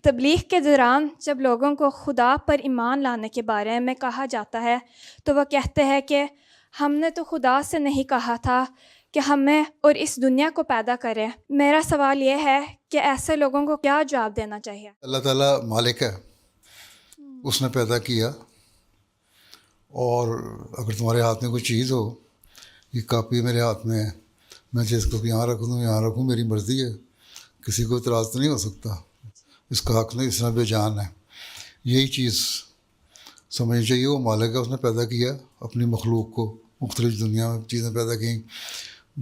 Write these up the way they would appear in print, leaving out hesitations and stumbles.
تبلیغ کے دوران جب لوگوں کو خدا پر ایمان لانے کے بارے میں کہا جاتا ہے تو وہ کہتے ہیں کہ ہم نے تو خدا سے نہیں کہا تھا کہ ہمیں اور اس دنیا کو پیدا کرے۔ میرا سوال یہ ہے کہ ایسے لوگوں کو کیا جواب دینا چاہیے؟ اللہ تعالیٰ مالک ہے، اس نے پیدا کیا، اور اگر تمہارے ہاتھ میں کوئی چیز ہو، یہ کاپی میرے ہاتھ میں ہے، میں جس کو یہاں رکھ دوں یہاں رکھوں، میری مرضی ہے، کسی کو اعتراض تو نہیں ہو سکتا، اس کا حق نہیں، اس میں بے جان ہے۔ یہی چیز سمجھنی چاہیے، وہ مالک ہے، اس نے پیدا کیا اپنی مخلوق کو، مختلف دنیا میں چیزیں پیدا کیں،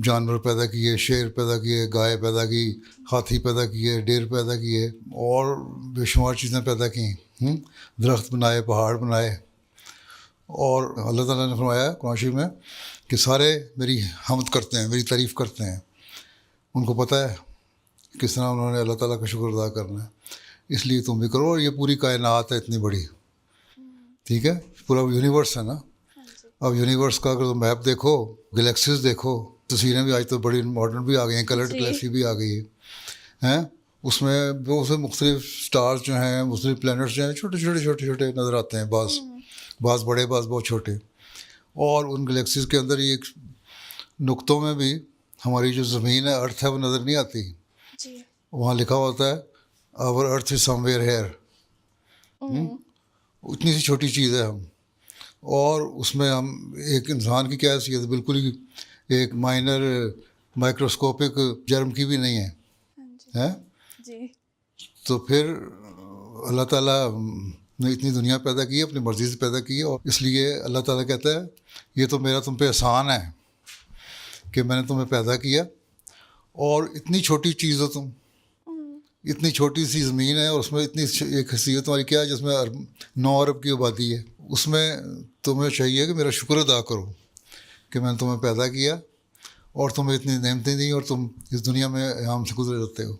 جانور پیدا کیے، شیر پیدا کیے، گائے پیدا کی، ہاتھی پیدا کیے، ڈیر پیدا کیے، اور بے شمار چیزیں پیدا کیں، درخت بنائے، پہاڑ بنائے۔ اور اللہ تعالیٰ نے فرمایا قرآن شریف میں کہ سارے میری حمد کرتے ہیں، میری تعریف کرتے ہیں، ان کو پتہ ہے کس طرح انہوں نے اللہ تعالیٰ کا شکر ادا کرنا ہے، اس لیے تم بھی کرو۔ اور یہ پوری کائنات ہے اتنی بڑی، ٹھیک ہے، پورا یونیورس ہے نا۔ اب یونیورس کا اگر تم میپ دیکھو، گلیکسیز دیکھو، تصویریں بھی آج تو بڑی ماڈرن بھی آ گئی ہیں، کلرڈ گلیکسی بھی آ گئی ہے، اس میں بہت سے مختلف سٹارز جو ہیں، مختلف پلینٹس جو ہیں، چھوٹے چھوٹے چھوٹے چھوٹے نظر آتے ہیں، بعض بڑے، بعض بہت چھوٹے۔ اور ان گلیکسیز کے اندر ایک نقطوں میں بھی ہماری جو زمین ہے، ارتھ ہے، وہ نظر نہیں آتی، وہاں لکھا ہوتا ہے آور ارتھ از سم ویئر ہیئر، اتنی سی چھوٹی چیز ہے ہم، اور اس میں ہم ایک انسان کی کیا حیثیت ہے، بالکل ہی ایک مائنر مائکروسکوپک جرم کی بھی نہیں ہے۔ تو پھر اللہ تعالیٰ نے اتنی دنیا پیدا کی، اپنی مرضی سے پیدا کی، اور اس لیے اللہ تعالیٰ کہتا ہے یہ تو میرا تم پہ احسان ہے کہ میں نے تمہیں پیدا کیا، اور اتنی چھوٹی چیز ہو تم، اتنی چھوٹی سی زمین ہے، اور اس میں اتنی ایک حیثیت تمہاری کیا ہے جس میں 9 ارب کی آبادی ہے، اس میں تمہیں چاہیے کہ میرا شکر ادا کرو کہ میں نے تمہیں پیدا کیا اور تمہیں اتنی نعمتیں دیں، اور تم اس دنیا میں عام سے گزرے رہتے ہو۔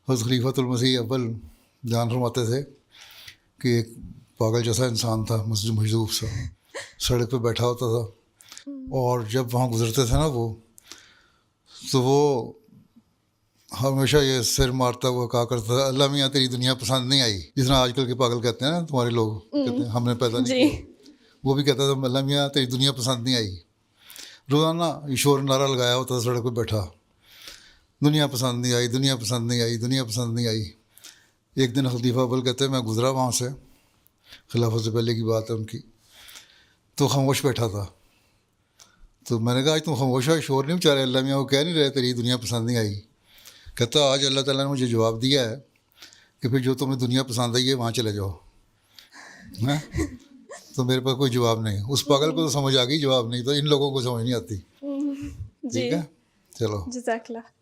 حضرت خلیفۃ المسیح اول جان فرماتے تھے کہ ایک پاگل جیسا انسان تھا، مجذوب سا، سڑک پہ بیٹھا ہوتا تھا، اور جب وہاں گزرتے تھے نا وہ، تو وہ ہمیشہ یہ سر مارتا ہوا کہا کرتا تھا اللہ میاں تیری دنیا پسند نہیں آئی، جس طرح آج کل کے پاگل کہتے ہیں نا تمہارے لوگ، کہتے ہیں ہم نے پیدا نہیں کیا، وہ بھی کہتا تھا اللہ میاں تیری دنیا پسند نہیں آئی، روزانہ ایشور نعرہ لگایا ہوتا تھا سڑک پہ بیٹھا، دنیا پسند نہیں آئی، دنیا پسند نہیں آئی، دنیا پسند نہیں آئی۔ ایک دن خلیفہ اول کہتے ہیں میں گزرا وہاں سے، خلافت سے پہلے کی بات ہے ان کی، تو خاموش بیٹھا تھا، تو میں نے کہا آج تم خاموش ہو، شور نہیں بچا رہے، اللہ میاں وہ کہہ نہیں رہے تیری دنیا پسند نہیں آئی؟ کہتا آج اللہ تعالیٰ نے مجھے جواب دیا ہے کہ پھر جو تمہیں دنیا پسند آئی ہے وہاں چلے جاؤ، تو میرے پاس کوئی جواب نہیں۔ اس پاگل کو تو سمجھ آ گئی، جواب نہیں، تو ان لوگوں کو سمجھ نہیں آتی، ٹھیک ہے، چلو، جزاک اللہ۔